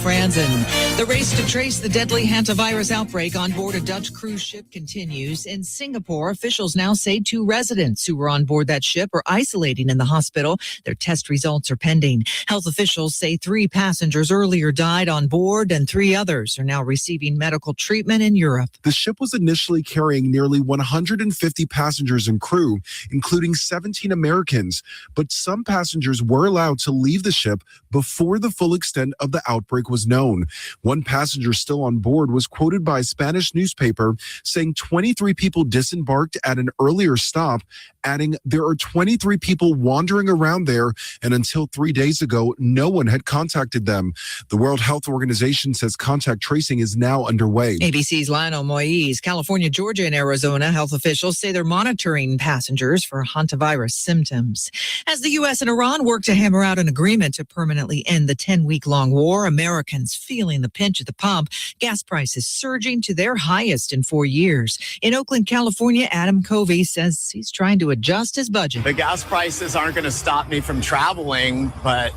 Franzen. The race to trace the deadly hantavirus outbreak on board a Dutch cruise ship continues. In Singapore, officials now say 2 residents who were on board that ship are isolating in the hospital. Their test results are pending. Health officials say 3 passengers earlier died on board and 3 others are now receiving medical treatment in Europe. The ship was initially carrying nearly 150 passengers and crew, including 17 Americans, but some passengers were allowed to leave the ship before the full extent of the outbreak was known. One passenger still on board was quoted by a Spanish newspaper saying 23 people disembarked at an earlier stop, adding there are 23 people wandering around there, and until 3 days ago, no one had contacted them. The World Health Organization says contact tracing is now underway. ABC's Lionel Moise. California, Georgia, and Arizona health officials say they're monitoring passengers for hantavirus symptoms. As the U.S. and Iran work to hammer out an agreement to permanently end the 10-week-long war, Americans feeling the pinch at the pump. Gas prices surging to their highest in 4 years. In Oakland, California, Adam Covey says he's trying to adjust his budget. The gas prices aren't going to stop me from traveling, but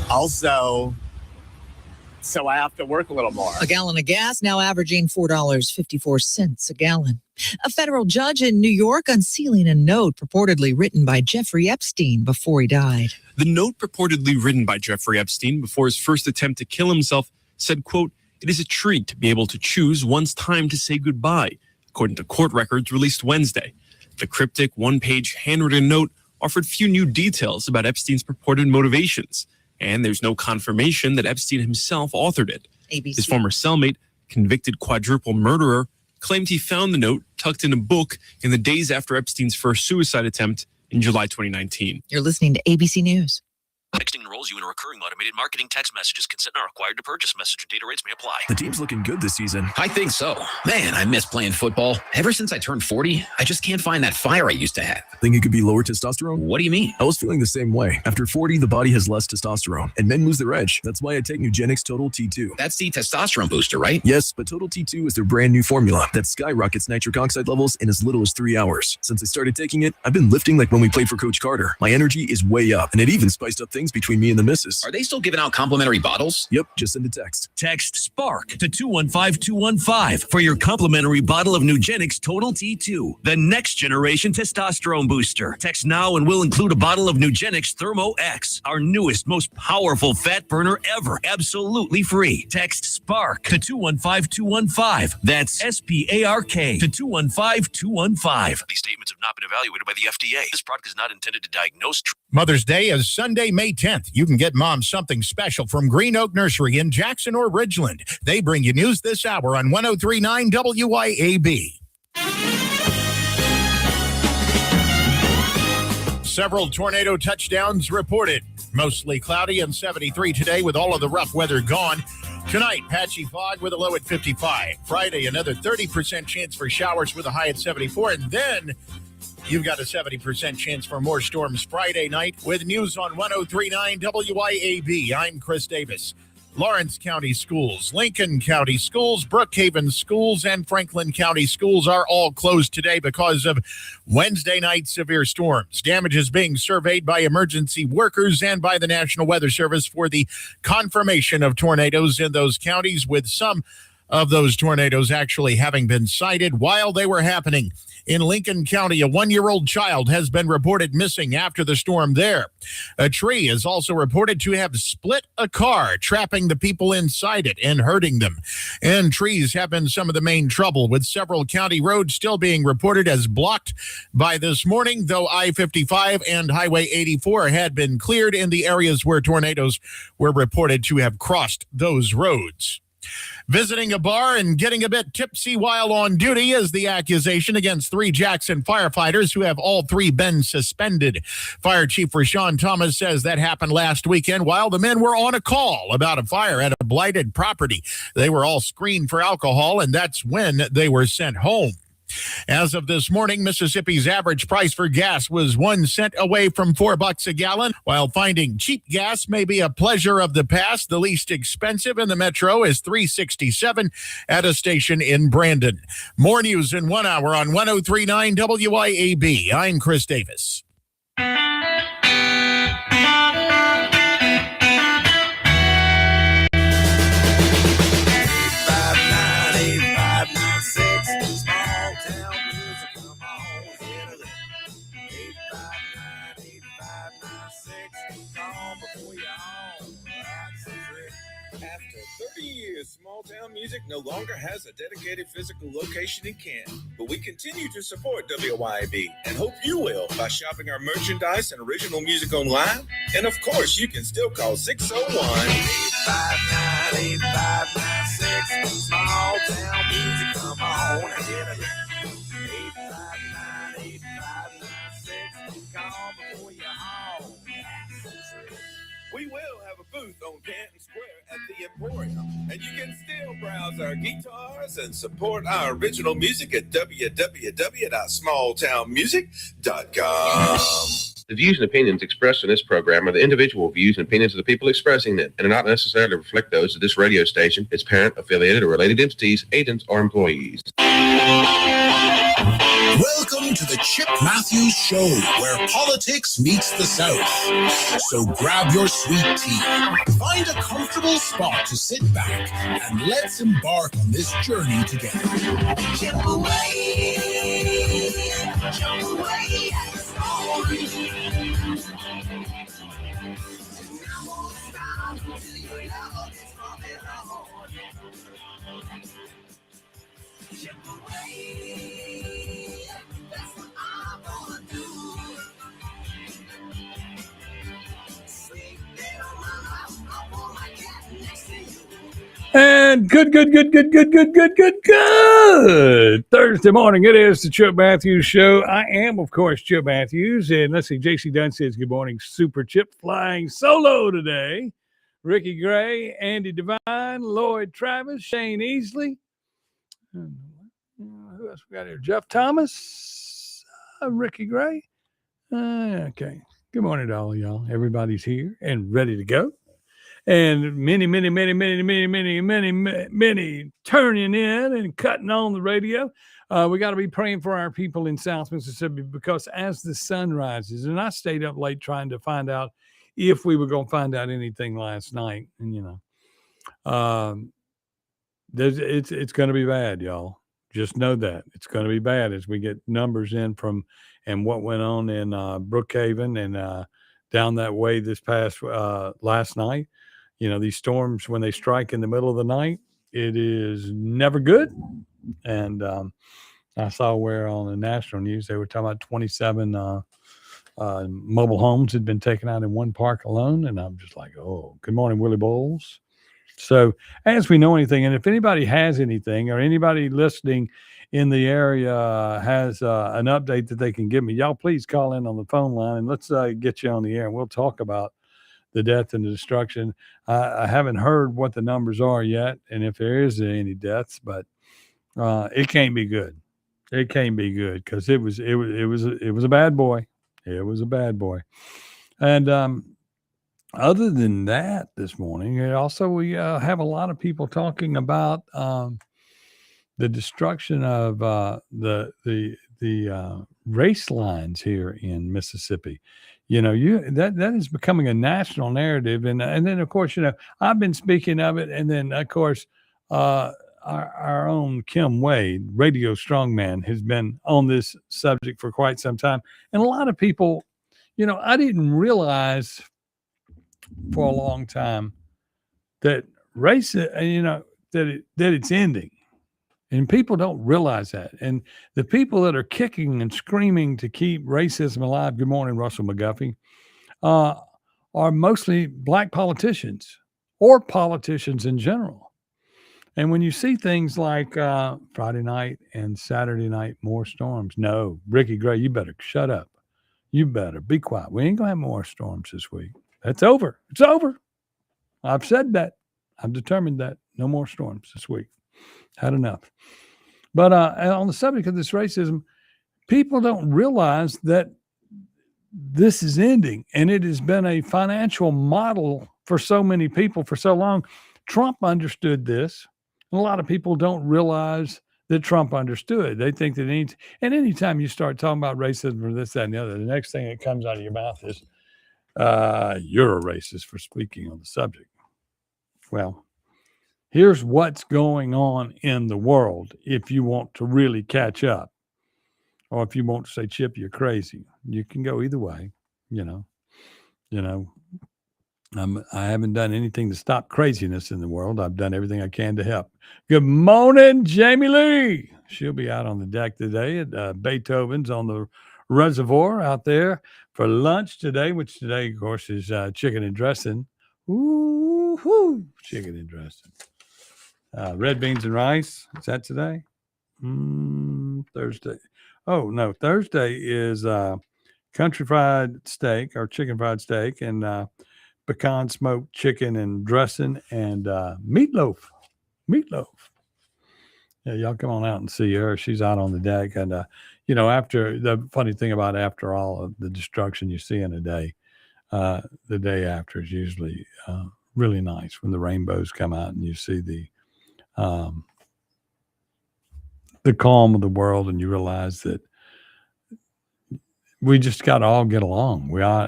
also so I have to work a little more. A gallon of gas now averaging $4.54 a gallon. A federal judge in New York unsealing a note purportedly written by Jeffrey Epstein before he died. The note purportedly written by Jeffrey Epstein before his first attempt to kill himself said, quote, "It is a treat to be able to choose one's time to say goodbye," according to court records released Wednesday. The cryptic one-page handwritten note offered few new details about Epstein's purported motivations, and there's no confirmation that Epstein himself authored it. ABC. His former cellmate, convicted quadruple murderer, claimed he found the note tucked in a book in the days after Epstein's first suicide attempt in July 2019. You're listening to ABC News. Texting enrolls you in a recurring automated marketing text messages. Consent not required to purchase. Message and data rates may apply. The team's looking good this season. I think so. Man, I miss playing football. Ever since I turned 40, I just can't find that fire I used to have. Think it could be lower testosterone? What do you mean? I was feeling the same way. After 40, the body has less testosterone, and men lose their edge. That's why I take Nugenix Total T2. That's the testosterone booster, right? Yes, but Total T2 is their brand new formula that skyrockets nitric oxide levels in as little as 3 hours. Since I started taking it, I've been lifting like when we played for Coach Carter. My energy is way up, and it even spiced up things between me and the missus. Are they still giving out complimentary bottles? Yep, just send a text. Text SPARK to 215-215 for your complimentary bottle of Nugenix Total T2, the next generation testosterone booster. Text now and we'll include a bottle of Nugenix Thermo X, our newest, most powerful fat burner ever, absolutely free. Text SPARK to 215-215. That's SPARK to 215-215. These statements have not been evaluated by the FDA. This product is not intended to diagnose. Mother's Day is Sunday, May 10th. You can get mom something special from Green Oak Nursery in Jackson or Ridgeland. They bring you news this hour on 103.9 WYAB. Several tornado touchdowns reported. Mostly cloudy and 73 today with all of the rough weather gone. Tonight, patchy fog with a low at 55. Friday, another 30% chance for showers with a high at 74. And then you've got a 70% chance for more storms Friday night. With news on 103.9 WYAB, I'm Chris Davis. Lawrence County Schools, Lincoln County Schools, Brookhaven Schools, and Franklin County Schools are all closed today because of Wednesday night severe storms. Damage is being surveyed by emergency workers and by the National Weather Service for the confirmation of tornadoes in those counties, with some of those tornadoes actually having been sighted while they were happening. In Lincoln County, a 1-year-old child has been reported missing after the storm there. A tree is also reported to have split a car, trapping the people inside it and hurting them. And trees have been some of the main trouble, with several county roads still being reported as blocked by this morning, though I-55 and Highway 84 had been cleared in the areas where tornadoes were reported to have crossed those roads. Visiting a bar and getting a bit tipsy while on duty is the accusation against 3 Jackson firefighters, who have all 3 been suspended. Fire Chief Rashawn Thomas says that happened last weekend while the men were on a call about a fire at a blighted property. They were all screened for alcohol, and that's when they were sent home. As of this morning, Mississippi's average price for gas was 1 cent away from $4 a gallon. While finding cheap gas may be a pleasure of the past, the least expensive in the metro is $3.67 at a station in Brandon. More news in 1 hour on 103.9 WYAB. I'm Chris Davis. 30 years, small town music no longer has a dedicated physical location in Canton, but we continue to support WYAB and hope you will by shopping our merchandise and original music online. And of course, you can still call 601-859-8596. Small town music, come on and get it. 859-8596. Call before you're home. We will have a booth on Canton Square at the Emporium, and you can still browse our guitars and support our original music at www.smalltownmusic.com. The views and opinions expressed in this program are the individual views and opinions of the people expressing them and do not necessarily reflect those of this radio station, its parent, affiliated, or related entities, agents, or employees. Welcome to the Chip Matthews Show, where politics meets the South. So grab your sweet tea, find a comfortable spot to sit back, and let's embark on this journey together. Chip away at the story. Chip away. That's what I'm gonna do. Sweet little mama, I want my cat next to you. And good Thursday morning. It is the Chip Matthews Show. I am, of course, Chip Matthews. And let's see, JC Dunn says, good morning, Super Chip, flying solo today. Ricky Gray, Andy Devine, Lloyd Travis, Shane Easley. Who else we got here? Jeff Thomas, Ricky Gray. Okay. Good morning to all of y'all. Everybody's here and ready to go. And many turning in and cutting on the radio. We got to be praying for our people in South Mississippi, because as the sun rises, and I stayed up late trying to find out if we were going to find out anything last night. And, it's going to be bad, y'all. Just know that it's going to be bad as we get numbers in from and what went on in Brookhaven and down that way this past last night. These storms, when they strike in the middle of the night, it is never good. And I saw where on the national news they were talking about 27 mobile homes had been taken out in one park alone. And I'm just like, oh, good morning, Willie Bowles. So as we know anything, and if anybody has anything or anybody listening in the area has an update that they can give me, y'all please call in on the phone line and let's get you on the air and we'll talk about the death and the destruction. I haven't heard what the numbers are yet, and if there is any deaths, but it can't be good. It can't be good because it was a bad boy. It was a bad boy. And other than that, this morning, we have a lot of people talking about the destruction of the race lines here in Mississippi. That is becoming a national narrative, and then of course I've been speaking of it, and then of course our own Kim Wade, Radio Strongman, has been on this subject for quite some time, and a lot of people, I didn't realize for a long time that race, that it's ending. And people don't realize that. And the people that are kicking and screaming to keep racism alive, good morning, Russell McGuffey, are mostly black politicians or politicians in general. And when you see things like Friday night and Saturday night, more storms. No, Ricky Gray, you better shut up. You better be quiet. We ain't going to have more storms this week. That's over. It's over. I've said that. I've determined that. No more storms this week. Had enough. But on the subject of this racism, people don't realize that this is ending, and it has been a financial model for so many people for so long. Trump understood this, and a lot of people don't realize that Trump understood. They think that anytime you start talking about racism or this, that, and the other, the next thing that comes out of your mouth is, you're a racist for speaking on the subject. Well, here's what's going on in the world if you want to really catch up. Or if you want to say, Chip, you're crazy. You can go either way, I haven't done anything to stop craziness in the world. I've done everything I can to help. Good morning, Jamie Lee. She'll be out on the deck today at Beethoven's on the reservoir out there for lunch today, which today, of course, is chicken and dressing. Ooh, chicken and dressing. Red beans and rice. Is that today? Thursday. Oh, no. Thursday is country fried steak or chicken fried steak and pecan smoked chicken and dressing and meatloaf. Yeah, y'all come on out and see her. She's out on the deck. And, after the funny thing about after all of the destruction you see in a day, the day after is usually really nice when the rainbows come out and you see the calm of the world and you realize that we just got to all get along. We are,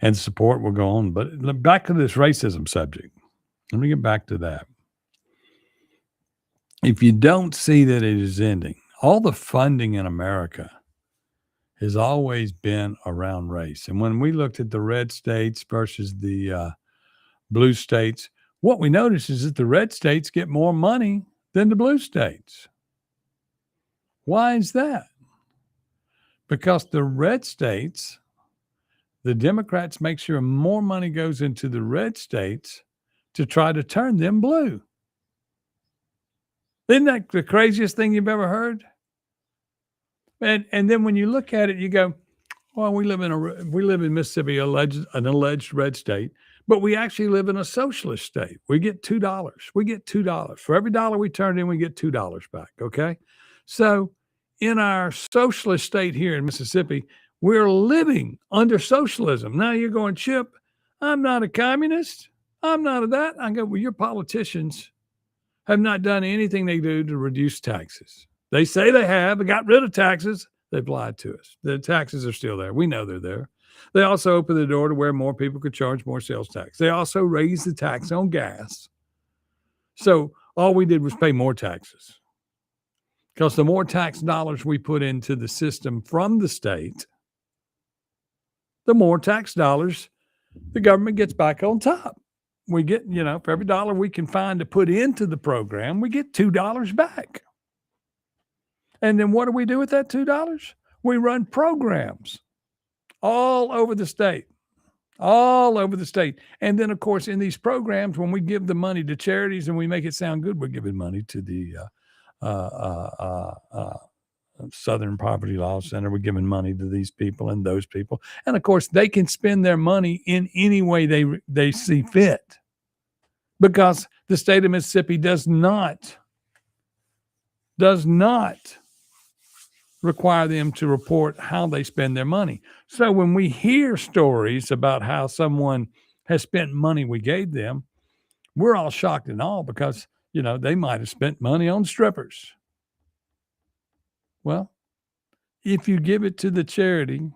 and support will go on. But back to this racism subject. Let me get back to that. If you don't see that it is ending, all the funding in America has always been around race. And when we looked at the red states versus the blue states, what we noticed is that the red states get more money than the blue states. Why is that? Because the red states, the Democrats make sure more money goes into the red states to try to turn them blue. Isn't that the craziest thing you've ever heard? And then when you look at it, you go, well, we live in Mississippi, an alleged red state, but we actually live in a socialist state. We get $2. We get $2 for every dollar we turn in. We get $2 back. Okay, so in our socialist state here in Mississippi, we're living under socialism. Now you're going, Chip, I'm not a communist. I'm not a that. I go, well, your politicians have not done anything they do to reduce taxes. They say they have. They got rid of taxes. They've lied to us. The taxes are still there. We know they're there. They also opened the door to where more people could charge more sales tax. They also raised the tax on gas. So all we did was pay more taxes. Because the more tax dollars we put into the system from the state, the more tax dollars the government gets back on top. We get, for every dollar we can find to put into the program, we get $2 back. And then what do we do with that $2? We run programs all over the state. And then, of course, in these programs, when we give the money to charities and we make it sound good, we're giving money to the Southern Poverty Law Center. We're giving money to these people and those people. And, of course, they can spend their money in any way they see fit because the state of Mississippi does not require them to report how they spend their money. So when we hear stories about how someone has spent money we gave them, we're all shocked and all because, they might have spent money on strippers. Well, if you give it to the charity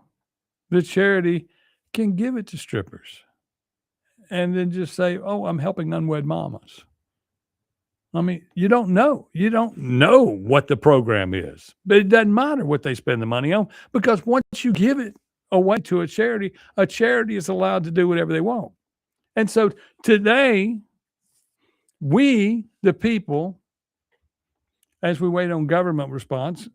can give it to strippers and then just say, oh, I'm helping unwed mamas. I mean, you don't know what the program is, but it doesn't matter what they spend the money on because once you give it away to a charity is allowed to do whatever they want. And so today, we, the people, as we wait on government response,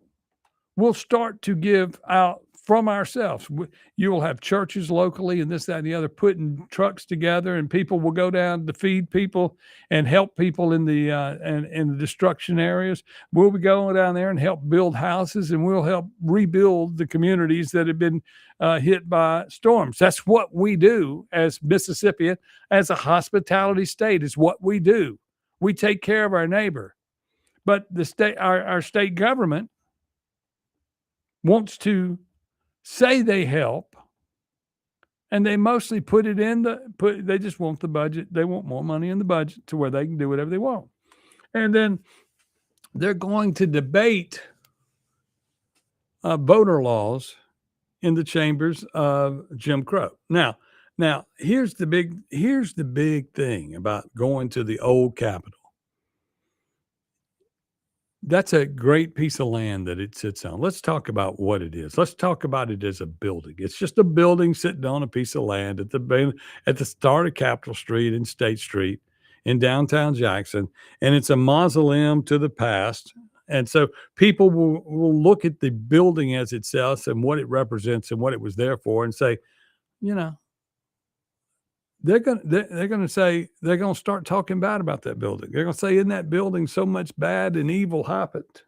will start to give out from ourselves. You will have churches locally and this, that, and the other putting trucks together, and people will go down to feed people and help people in the in the destruction areas. We'll be going down there and help build houses, and we'll help rebuild the communities that have been hit by storms. That's what we do as Mississippi, as a hospitality state. Is what we do. We take care of our neighbor, but the state, our state government, wants to say they help, and they mostly put it in they just want the budget. They want more money in the budget to where they can do whatever they want. And then they're going to debate voter laws in the chambers of Jim Crow. Now here's the big thing about going to the old Capitol. that's a great piece of land that it sits on. Let's talk about what it is. Let's talk about it as a building. It's just a building sitting on a piece of land at the start of Capitol Street and State Street in downtown Jackson, and it's a mausoleum to the past. And so people will look at the building as itself and what it represents and what it was there for, and say, you know, they're going to say, they're going to start talking bad about that building. They're going to say, in that building, so much bad and evil happened.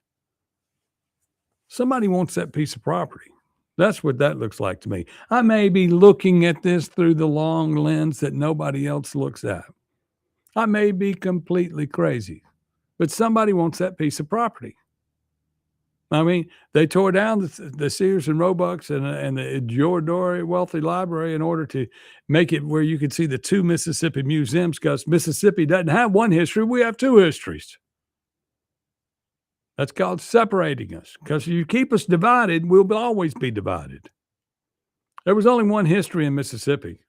Somebody wants that piece of property. That's what that looks like to me. I may be looking at this through the long lens that nobody else looks at. I may be completely crazy, but somebody wants that piece of property. I mean, they tore down the Sears and Roebucks and the Diodore Wealthy Library in order to make it where you could see the two Mississippi museums, because Mississippi doesn't have one history. We have two histories. That's called separating us, because if you keep us divided, we'll always be divided. There was only one history in Mississippi.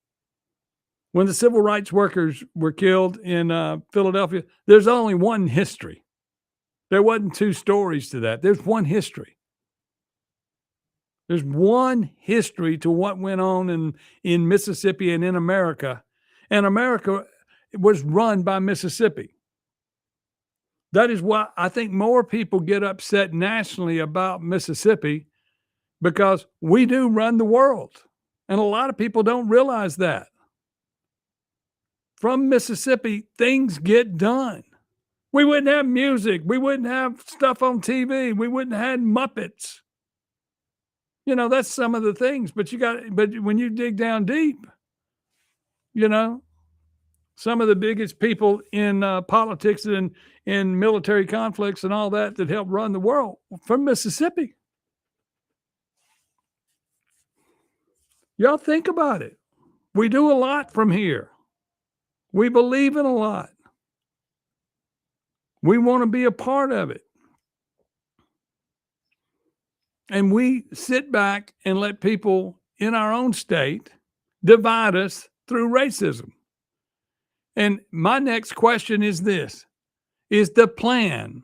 When the civil rights workers were killed in Philadelphia, there's only one history. There wasn't two stories to that. There's one history. There's one history to what went on in Mississippi and in America. And America was run by Mississippi. That is why I think more people get upset nationally about Mississippi, because we do run the world. And a lot of people don't realize that. From Mississippi, things get done. We wouldn't have music. We wouldn't have stuff on TV. We wouldn't have had Muppets. You know, that's some of the things. But when you dig down deep, you know, some of the biggest people in politics and in military conflicts and all that helped run the world from Mississippi. Y'all think about it. We do a lot from here. We believe in a lot. We want to be a part of it. And we sit back and let people in our own state divide us through racism. And my next question is this: is the plan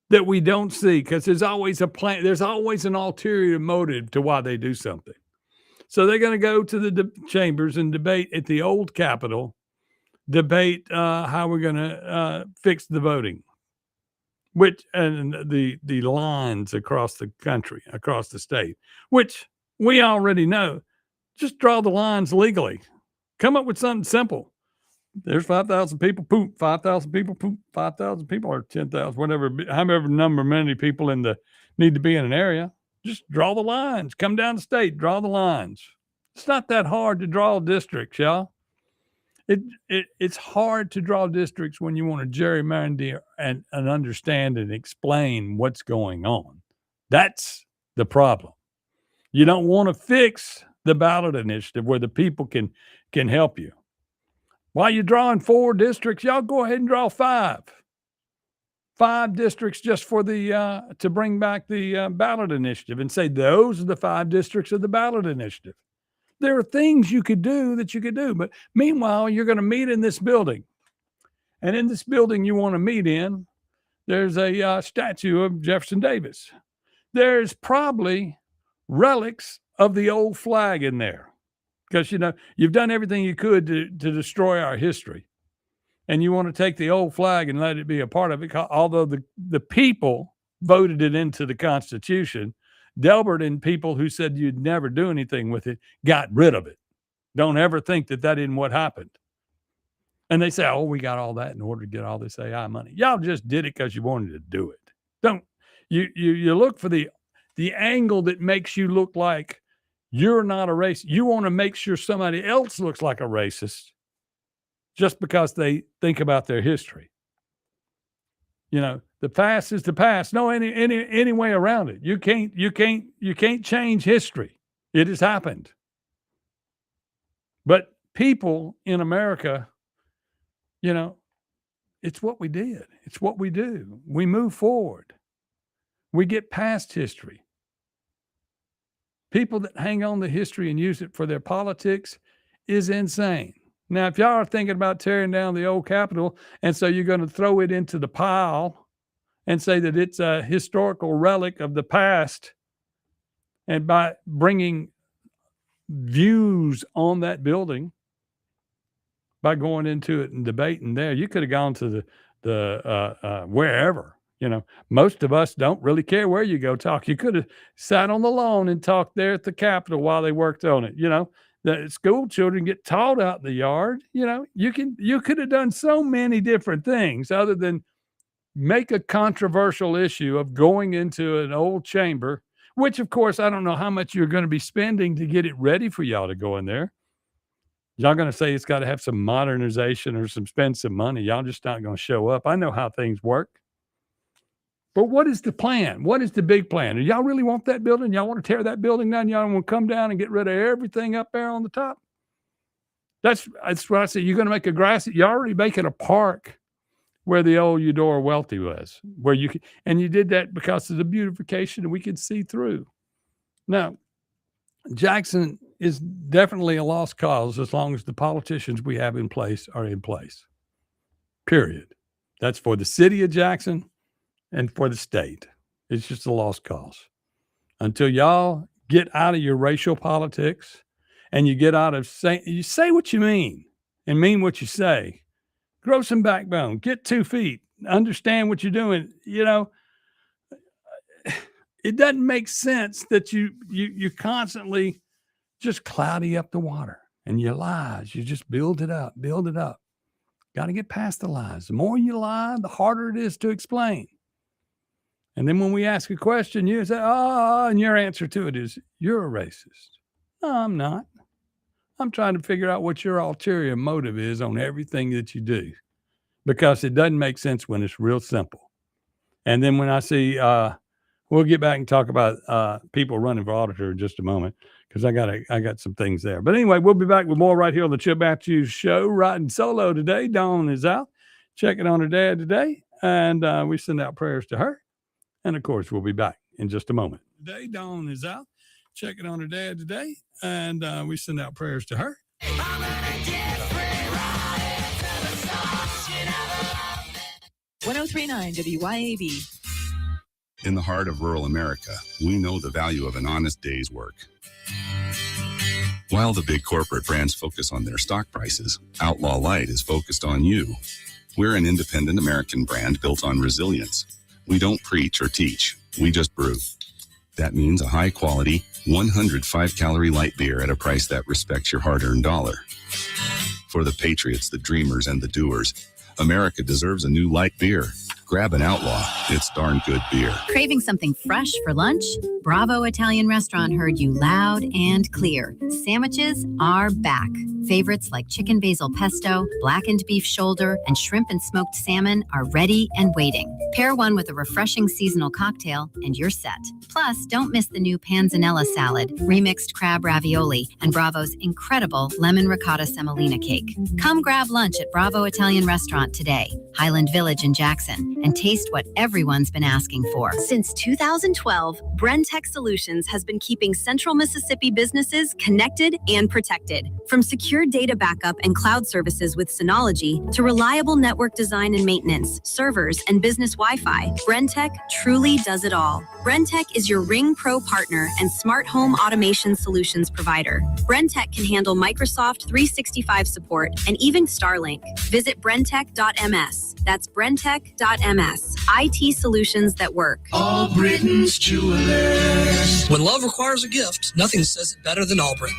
that we don't see? Because there's always a plan. There's always an ulterior motive to why they do something. So they're going to go to the chambers and debate at the old Capitol, debate how we're going to fix the voting, and the lines across the country, across the state, which we already know. Just draw the lines legally. Come up with something simple. There's 5,000 people, poop, 5,000 people, poop, 5,000 people, or 10,000, whatever, however many people need to be in an area. Just draw the lines. Come down the state, draw the lines. It's not that hard to draw districts, y'all. It's hard to draw districts when you want to gerrymander and understand and explain what's going on. That's the problem. You don't want to fix the ballot initiative where the people can help you. While you're drawing 4 districts, y'all go ahead and draw 5. 5 districts just for to bring back the ballot initiative, and say those are the 5 districts of the ballot initiative. There are things you could do but meanwhile, you're going to meet in this building. And in this building you want to meet in, there's a statue of Jefferson Davis. There's probably relics of the old flag in there, because, you know, you've done everything you could to destroy our history. And you want to take the old flag and let it be a part of it, although the people voted it into the Constitution. Delbert and people who said you'd never do anything with it got rid of it. Don't ever think that isn't what happened. And they say, oh, we got all that in order to get all this AI money. Y'all just did it because you wanted to do it. Don't you look for the angle that makes you look like you're not a racist. You want to make sure somebody else looks like a racist just because they think about their history. You know, the past is the past. No, any way around it. You can't change history. It has happened. But people in America, you know, it's what we did. It's what we do. We move forward. We get past history. People that hang on to history and use it for their politics is insane. Now, if y'all are thinking about tearing down the old Capitol, and so you're going to throw it into the pile and say that it's a historical relic of the past. And by bringing views on that building, by going into it and debating there, you could have gone to the wherever. Most of us don't really care where you go talk. You could have sat on the lawn and talked there at the Capitol while they worked on it. The school children get taught out in the yard. You could have done so many different things other than make a controversial issue of going into an old chamber, which of course, I don't know how much you're going to be spending to get it ready for y'all to go in there. Y'all going to say it's got to have some modernization or spend some money. Y'all just not going to show up. I know how things work. But what is the plan? What is the big plan? Do y'all really want that building? Y'all want to tear that building down? Y'all want to come down and get rid of everything up there on the top? That's what I say. You're going to make a grassy. You're already making a park where the old Eudora Welty was, and you did that because of the beautification and we could see through. Now, Jackson is definitely a lost cause as long as the politicians we have in place are in place. Period. That's for the city of Jackson and for the state. It's just a lost cause. Until y'all get out of your racial politics and you get out of you say what you mean and mean what you say. Grow some backbone, get 2 feet, understand what you're doing. It doesn't make sense that you constantly just cloudy up the water and your lies. You just build it up. Got to get past the lies. The more you lie, the harder it is to explain. And then when we ask a question, you say, and your answer to it is, you're a racist. No, I'm not. I'm trying to figure out what your ulterior motive is on everything that you do, because it doesn't make sense when it's real simple. And then when I see, we'll get back and talk about people running for auditor in just a moment, because I got some things there. But anyway, we'll be back with more right here on the Chip Matthews Show, riding solo today. Dawn is out checking on her dad today, and we send out prayers to her. And of course, we'll be back in just a moment. Today, Dawn is out checking on her dad today, and we send out prayers to her. 1039 WYAB. In the heart of rural America, we know the value of an honest day's work. While the big corporate brands focus on their stock prices, Outlaw Light is focused on you. We're an independent American brand built on resilience. We don't preach or teach, we just brew. That means a high-quality, 105-calorie light beer at a price that respects your hard-earned dollar. For the patriots, the dreamers, and the doers, America deserves a new light beer. Grab an Outlaw. It's darn good beer. Craving something fresh for lunch? Bravo Italian Restaurant heard you loud and clear. Sandwiches are back. Favorites like chicken basil pesto, blackened beef shoulder, and shrimp and smoked salmon are ready and waiting. Pair one with a refreshing seasonal cocktail and you're set. Plus, don't miss the new panzanella salad, remixed crab ravioli, and Bravo's incredible lemon ricotta semolina cake. Come grab lunch at Bravo Italian Restaurant today, Highland Village in Jackson, and taste what everyone's been asking for. Since 2012, Brentech Solutions has been keeping Central Mississippi businesses connected and protected. From secure data backup and cloud services with Synology to reliable network design and maintenance, servers, and business Wi-Fi, Brentech truly does it all. Brentech is your Ring Pro partner and smart home automation solutions provider. Brentech can handle Microsoft 365 support and even Starlink. Visit brentech.ms. That's brentech.ms. IT solutions that work. All Britain's Jewelers. When love requires a gift, nothing says it better than All Britons.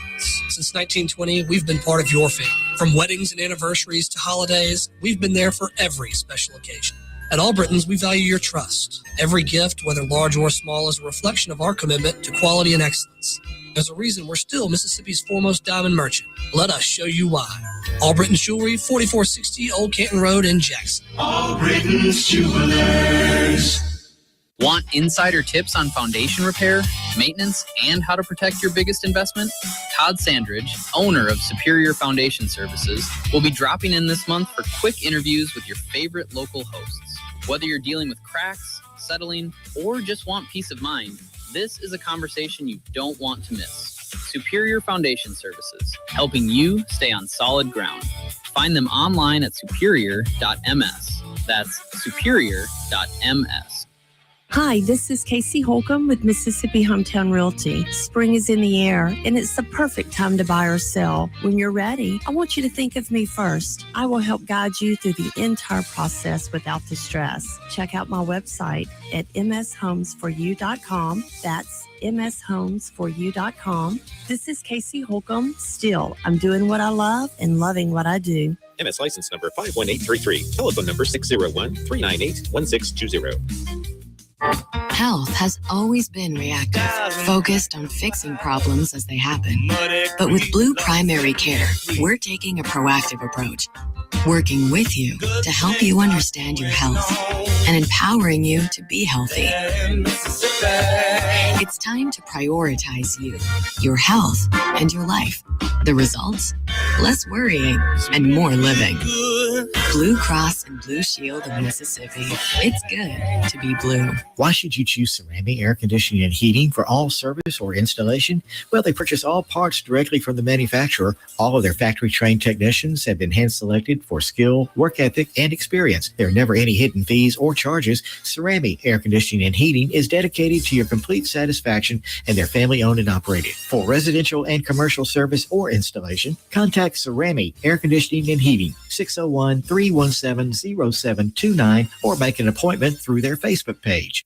Since 1920, we've been part of your family. From weddings and anniversaries to holidays, we've been there for every special occasion. At All Britons, we value your trust. Every gift, whether large or small, is a reflection of our commitment to quality and excellence. There's a reason we're still Mississippi's foremost diamond merchant. Let us show you why. All Britons Jewelry, 4460 Old Canton Road in Jackson. All Britons Jewelers. Want insider tips on foundation repair, maintenance, and how to protect your biggest investment? Todd Sandridge, owner of Superior Foundation Services, will be dropping in this month for quick interviews with your favorite local hosts. Whether you're dealing with cracks, settling, or just want peace of mind, this is a conversation you don't want to miss. Superior Foundation Services, helping you stay on solid ground. Find them online at superior.ms. That's superior.ms. Hi, this is Casey Holcomb with Mississippi Hometown Realty. Spring is in the air, and it's the perfect time to buy or sell. When you're ready, I want you to think of me first. I will help guide you through the entire process without the stress. Check out my website at mshomesforyou.com. That's mshomesforyou.com. This is Casey Holcomb. Still, I'm doing what I love and loving what I do. MS license number 51833. Telephone number 601-398-1620. Health has always been reactive, focused on fixing problems as they happen. But with Blue Primary Care, we're taking a proactive approach, working with you to help you understand your health and empowering you to be healthy. It's time to prioritize you, your health, and your life. The results? Less worrying and more living. Blue Cross and Blue Shield of Mississippi. It's good to be blue. Why should you choose Ceramic Air Conditioning and Heating for all service or installation? Well, they purchase all parts directly from the manufacturer. All of their factory-trained technicians have been hand-selected for skill, work ethic, and experience. There are never any hidden fees or charges. Ceramic Air Conditioning and Heating is dedicated to your complete satisfaction, and they're family-owned and operated. For residential and commercial service or installation, contact Ceramic Air Conditioning and Heating, 601-317-0729, or make an appointment through their Facebook page.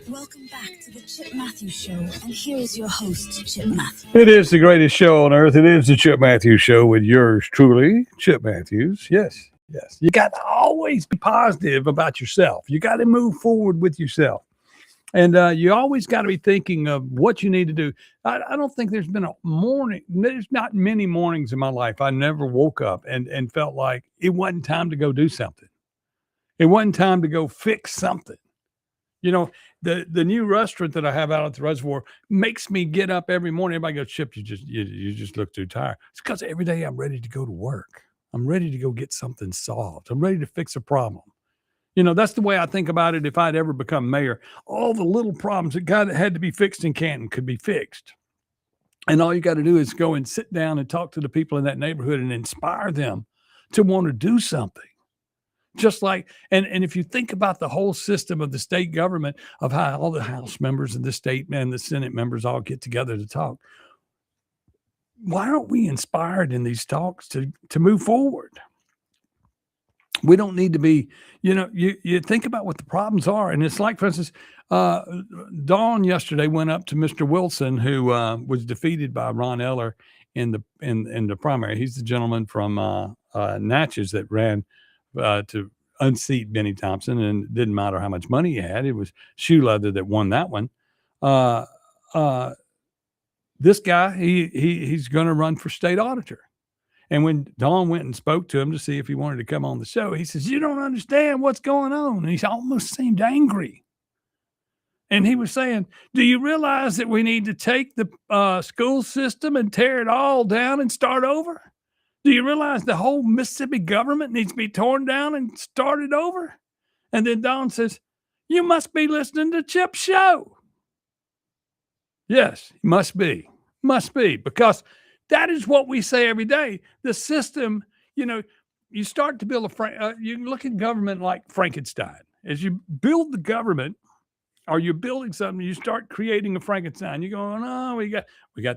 Welcome back to the Chip Matthews Show, and here is your host, Chip Matthews. It is the greatest show on earth. It is the Chip Matthews Show with yours truly, Chip Matthews. Yes. You got to always be positive about yourself. You got to move forward with yourself. And you always got to be thinking of what you need to do. I don't think there's been there's not many mornings in my life I never woke up and felt like it wasn't time to go do something. It wasn't time to go fix something. You know, the new restaurant that I have out at the reservoir makes me get up every morning. Everybody goes, Chip, you just look too tired. It's because every day I'm ready to go to work. I'm ready to go get something solved. I'm ready to fix a problem. You know, that's the way I think about it. If I'd ever become mayor, all the little problems that had to be fixed in Canton could be fixed. And all you got to do is go and sit down and talk to the people in that neighborhood and inspire them to want to do something. Just like, and if you think about the whole system of the state government, of how all the House members and the state and the Senate members all get together to talk, why aren't we inspired in these talks to move forward? We don't need to be, you think about what the problems are. And it's like, for instance, Dawn yesterday went up to Mr. Wilson, who was defeated by Ron Eller in the primary. He's the gentleman from Natchez that ran to unseat Benny Thompson, and it didn't matter how much money he had. It was shoe leather that won that one. This guy, he's going to run for state auditor. And when Dawn went and spoke to him to see if he wanted to come on the show, he says, "You don't understand what's going on." And he almost seemed angry. And he was saying, "Do you realize that we need to take the school system and tear it all down and start over? Do you realize the whole Mississippi government needs to be torn down and started over?" And then Dawn says, "You must be listening to Chip's show." Yes, must be, because that is what we say every day. The system, you start to build you look at government like Frankenstein. As you build the government, or you're building something, you start creating a Frankenstein. You go, "Oh, we got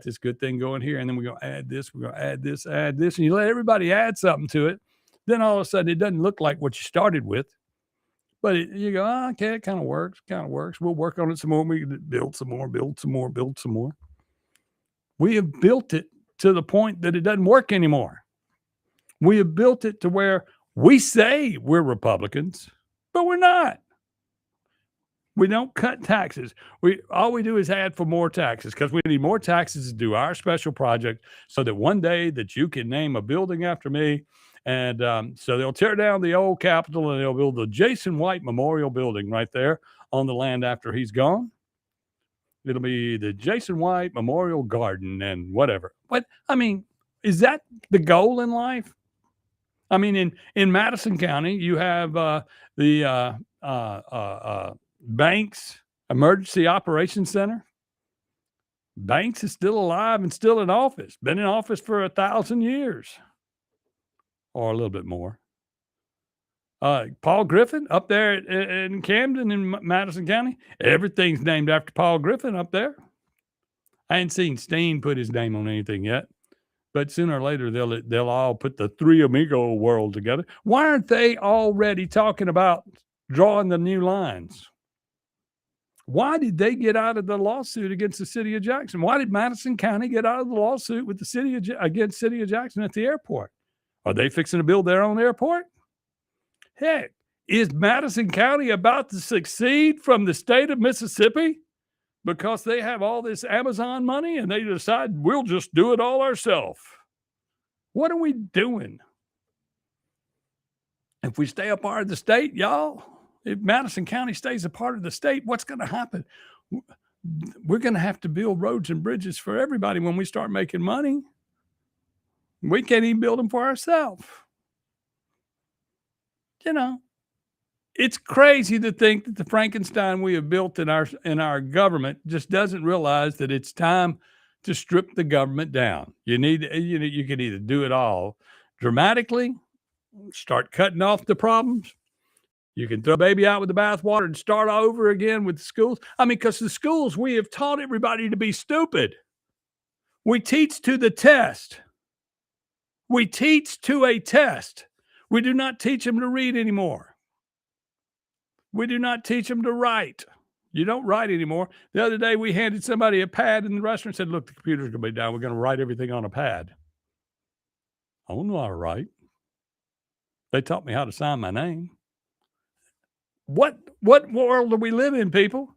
this good thing going here, and then we're going to add this, we're going to add this, and you let everybody add something to it. Then all of a sudden, it doesn't look like what you started with. But you go, okay, it kind of works. We'll work on it some more. We build some more. We have built it to the point that it doesn't work anymore. We have built it to where we say we're Republicans, but we're not. We don't cut taxes. All we do is add for more taxes, because we need more taxes to do our special project, so that one day that you can name a building after me. And so they'll tear down the old Capitol, and they'll build the Jason White Memorial Building right there on the land after he's gone. It'll be the Jason White Memorial Garden and whatever. But, is that the goal in life? In Madison County, you have the Banks Emergency Operations Center. Banks is still alive and still in office. Been in office for 1,000 years or a little bit more. Paul Griffin up there in Camden in Madison County. Everything's named after Paul Griffin up there. I ain't seen Steen put his name on anything yet, but sooner or later they'll all put the Three Amigo world together. Why aren't they already talking about drawing the new lines? Why did they get out of the lawsuit against the city of Jackson? Why did Madison County get out of the lawsuit with the city against city of Jackson at the airport? Are they fixing to build their own airport? Heck, is Madison County about to succeed from the state of Mississippi because they have all this Amazon money and they decide we'll just do it all ourselves? What are we doing? If we stay a part of the state, y'all, if Madison County stays a part of the state, what's going to happen? We're going to have to build roads and bridges for everybody when we start making money. We can't even build them for ourselves. You know, it's crazy to think that the Frankenstein we have built in our government just doesn't realize that it's time to strip the government down. You can either do it all dramatically, start cutting off the problems. You can throw baby out with the bathwater and start over again with the schools. I mean, because the schools, we have taught everybody to be stupid. We teach to the test. We teach to a test. We do not teach them to read anymore. We do not teach them to write. You don't write anymore. The other day, we handed somebody a pad in the restaurant and said, look, the computer's going to be down. We're going to write everything on a pad. I don't know how to write. They taught me how to sign my name. What world do we live in, people?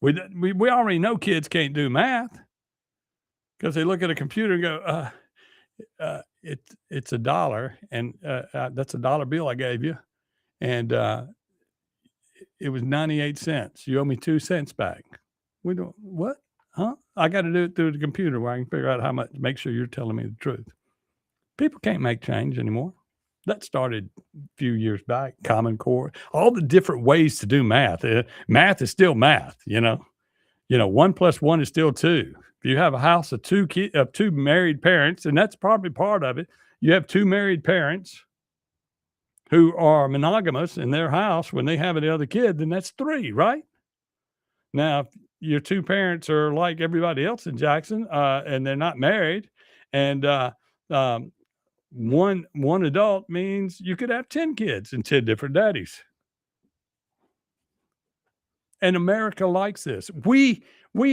We already know kids can't do math because they look at a computer and go, it's $1, and that's a dollar bill I gave you, and it was 98 cents. You owe me 2 cents back. We don't what? Huh? I got to do it through the computer where I can figure out how much. Make sure you're telling me the truth. People can't make change anymore. That started a few years back. Common Core, all the different ways to do math. Math is still math. You know, 1 + 1 is still 2. If you have a house of two married parents, and that's probably part of it, you have 2 married parents who are monogamous in their house when they have another kid, then that's 3, right? Now, if your 2 parents are like everybody else in Jackson, and they're not married, and one adult means you could have 10 kids and 10 different daddies. And America likes this. We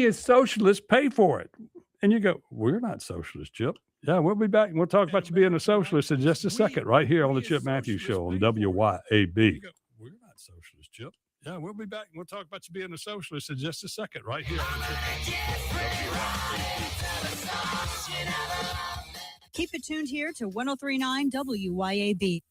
as socialists pay for it. And you go, we're not socialists, Chip. Yeah, we'll be back and we'll talk about you being a socialist in just a second, right here on the Chip Matthews Show on WYAB. We're not socialists, Chip. Yeah, we'll be back and we'll talk about you being a socialist in just a second, right here on the Keep it tuned here to 103.9 WYAB.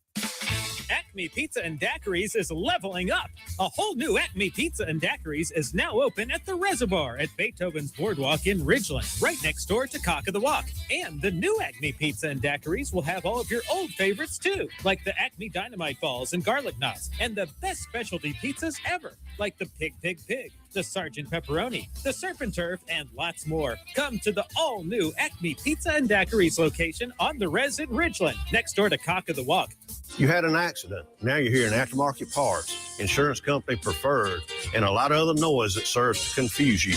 Acme Pizza and Daiquiris is leveling up. A whole new Acme Pizza and Daiquiris is now open at the Reservoir at Beethoven's Boardwalk in Ridgeland, right next door to Cock of the Walk. And the new Acme Pizza and Daiquiris will have all of your old favorites too, like the Acme Dynamite Balls and Garlic Knots, and the best specialty pizzas ever, like the Pig, the Sergeant Pepperoni, the Surf and Turf, and lots more. Come to the all-new Acme Pizza and Daiquiris location on the Res in Ridgeland, next door to Cock of the Walk. You had an accident. Now you're here in Aftermarket Parts, Insurance Company Preferred, and a lot of other noise that serves to confuse you.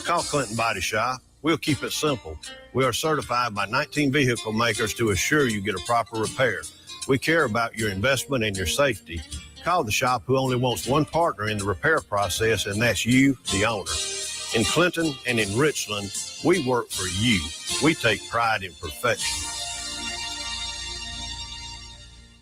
Call Clinton Body Shop. We'll keep it simple. We are certified by 19 vehicle makers to assure you get a proper repair. We care about your investment and your safety. Call the shop who only wants one partner in the repair process, and that's you, the owner. In Clinton and in Richland, we work for you. We take pride in perfection.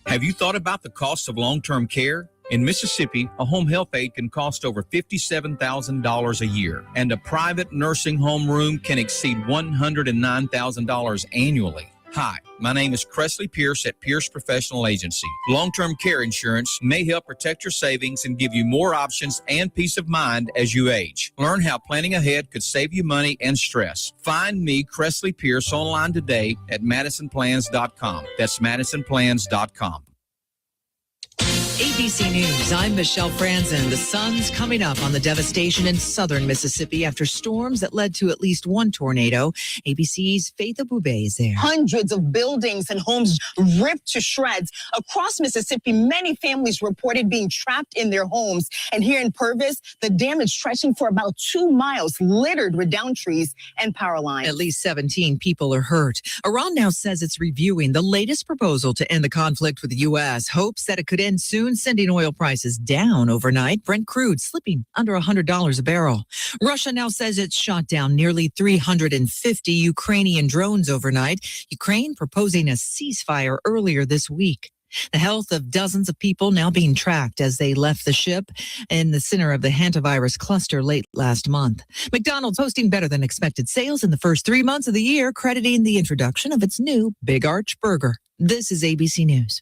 Have you thought about the cost of long-term care? In Mississippi, a home health aide can cost over $57,000 a year, and a private nursing home room can exceed $109,000 annually. Hi, my name is Cressley Pierce at Pierce Professional Agency. Long-term care insurance may help protect your savings and give you more options and peace of mind as you age. Learn how planning ahead could save you money and stress. Find me, Cressley Pierce, online today at MadisonPlans.com. That's MadisonPlans.com. ABC News, I'm Michelle Franzen. The sun's coming up on the devastation in southern Mississippi after storms that led to at least one tornado. ABC's Faith Abube is there. Hundreds of buildings and homes ripped to shreds. Across Mississippi, many families reported being trapped in their homes. And here in Purvis, the damage stretching for about 2 miles, littered with downed trees and power lines. At least 17 people are hurt. Iran now says it's reviewing the latest proposal to end the conflict with the U.S., hopes that it could end soon, sending oil prices down overnight. Brent crude slipping under $100 a barrel. Russia now says it's shot down nearly 350 Ukrainian drones overnight. Ukraine proposing a ceasefire earlier this week. The health of dozens of people now being tracked as they left the ship in the center of the hantavirus cluster late last month. McDonald's posting better than expected sales in the first 3 months of the year, crediting the introduction of its new Big Arch Burger. This is ABC News.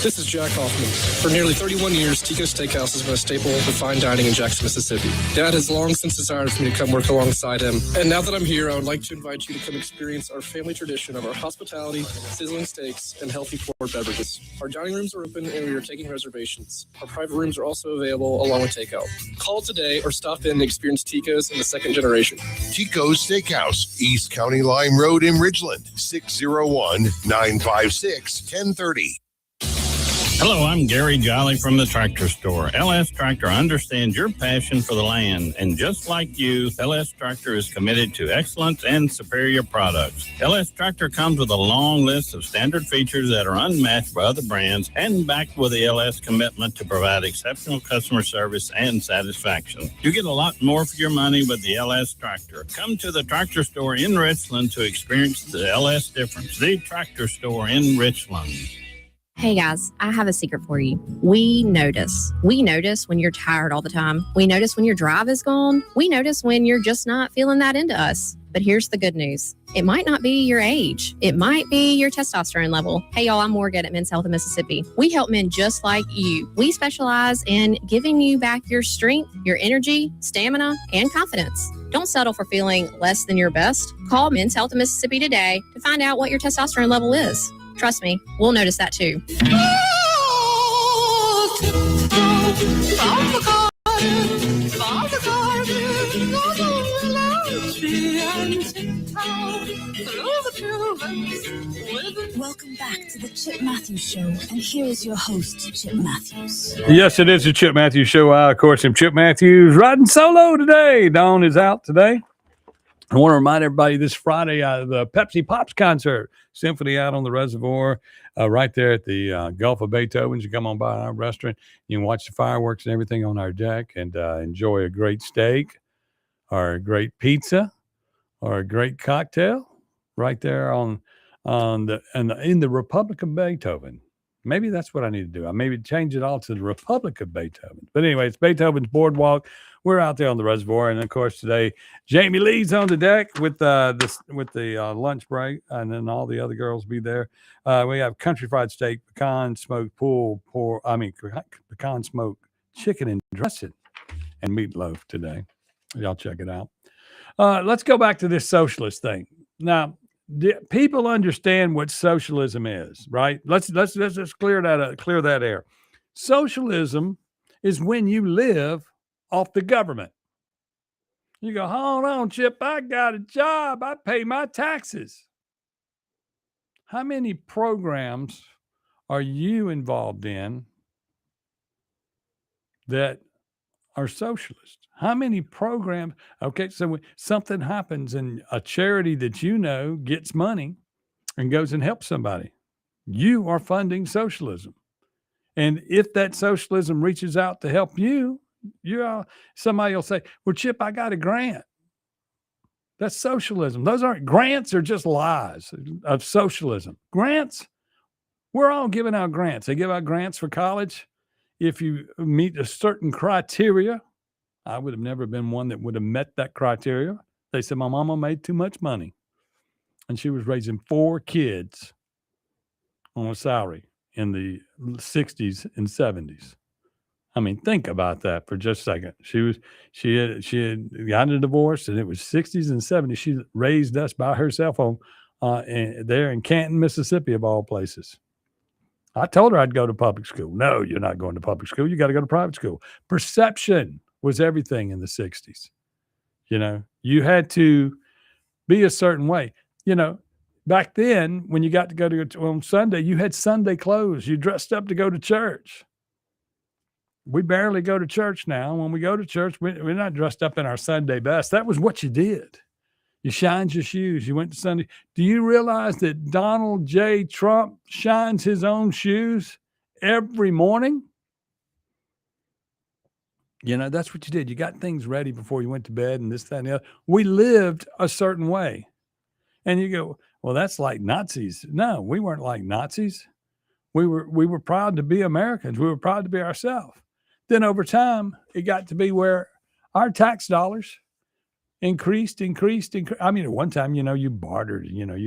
This is Jack Hoffman. For nearly 31 years, Tico's Steakhouse has been a staple of fine dining in Jackson, Mississippi. Dad has long since desired for me to come work alongside him. And now that I'm here, I would like to invite you to come experience our family tradition of our hospitality, sizzling steaks, and healthy poured beverages. Our dining rooms are open and we are taking reservations. Our private rooms are also available along with takeout. Call today or stop in and experience Tico's in the second generation. Tico's Steakhouse, East County Line Road in Ridgeland, 601-956-1030. Hello, I'm Gary Jolly from the Tractor Store. LS Tractor understands your passion for the land, and just like you, LS Tractor is committed to excellence and superior products. LS Tractor comes with a long list of standard features that are unmatched by other brands and backed with the LS commitment to provide exceptional customer service and satisfaction. You get a lot more for your money with the LS Tractor. Come to the Tractor Store in Richland to experience the LS difference. The Tractor Store in Richland. Hey guys, I have a secret for you. We notice. We notice when you're tired all the time. We notice when your drive is gone. We notice when you're just not feeling that into us. But here's the good news. It might not be your age. It might be your testosterone level. Hey y'all, I'm Morgan at Men's Health in Mississippi. We help men just like you. We specialize in giving you back your strength, your energy, stamina, and confidence. Don't settle for feeling less than your best. Call Men's Health in Mississippi today to find out what your testosterone level is. Trust me, we'll notice that too. Welcome back to the Chip Matthews Show, and here is your host, Chip Matthews. Yes, it is the Chip Matthews Show. I, of course, am Chip Matthews, riding solo today. Dawn is out today. I want to remind everybody this Friday, the Pepsi Pops concert, Symphony out on the reservoir, right there at the Gulf of Beethoven. You come on by our restaurant, you can watch the fireworks and everything on our deck and enjoy a great steak or a great pizza or a great cocktail right there in the Republic of Beethoven. Maybe that's what I need to do. I maybe change it all to the Republic of Beethoven. But anyway, it's Beethoven's Boardwalk. We're out there on the reservoir, and of course today, Jamie Lee's on the deck with the lunch break, and then all the other girls be there. We have country fried steak, pecan smoked pecan smoked chicken and dressing, and meatloaf today. Y'all check it out. Let's go back to this socialist thing now. People understand what socialism is, right? Let's clear that air. Socialism is when you live off the government. You go, hold on, Chip, I got a job. I pay my taxes. How many programs are you involved in that are socialist? How many programs? Okay, so when something happens and a charity that you know gets money and goes and helps somebody, you are funding socialism. And if that socialism reaches out to help you, somebody will say, well, Chip, I got a grant. That's socialism. Those aren't grants, are just lies of socialism. Grants, we're all giving out grants. They give out grants for college. If you meet a certain criteria, I would have never been one that would have met that criteria. They said my mama made too much money and she was raising 4 kids on a salary in the 60s and 70s. I mean, think about that for just a second. She had gotten a divorce, and it was 60s and 70s. She raised us by herself there in Canton, Mississippi, of all places. I told her I'd go to public school. No, you're not going to public school. You got to go to private school. Perception was everything in the 60s. You know, you had to be a certain way. You know, back then, when you got to go to on Sunday, you had Sunday clothes. You dressed up to go to church. We barely go to church now. When we go to church, we're not dressed up in our Sunday best. That was what you did. You shined your shoes. You went to Sunday. Do you realize that Donald J. Trump shines his own shoes every morning? You know, that's what you did. You got things ready before you went to bed and this, that, and the other. We lived a certain way. And you go, well, that's like Nazis. No, we weren't like Nazis. We were proud to be Americans. We were proud to be ourselves. Then over time, it got to be where our tax dollars increased. I mean, at one time, you know, you bartered, you know,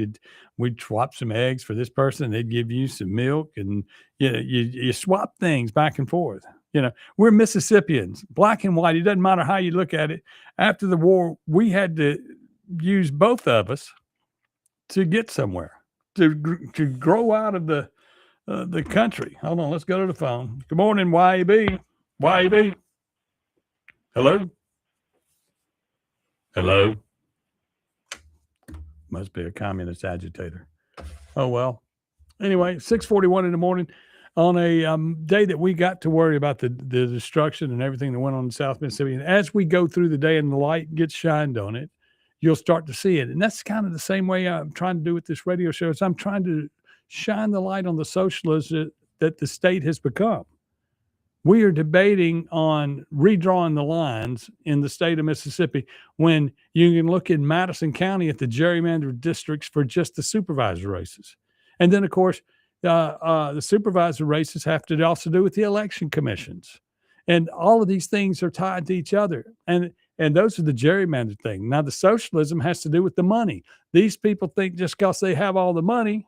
we'd swap some eggs for this person. They'd give you some milk, and you know, you swap things back and forth. You know, we're Mississippians, black and white. It doesn't matter how you look at it. After the war, we had to use both of us to get somewhere, to grow out of the country. Hold on, let's go to the phone. Good morning, YAB. YAB. Hello? Hello? Must be a communist agitator. Oh, well. Anyway, 6:41 in the morning on a day that we got to worry about the destruction and everything that went on in South Mississippi. And as we go through the day and the light gets shined on it, you'll start to see it. And that's kind of the same way I'm trying to do with this radio show. Is I'm trying to shine the light on the socialism that the state has become. We are debating on redrawing the lines in the state of Mississippi when you can look in Madison County at the gerrymandered districts for just the supervisor races. And then, of course, the supervisor races have to also do with the election commissions. And all of these things are tied to each other. And those are the gerrymandered thing. Now, the socialism has to do with the money. These people think just because they have all the money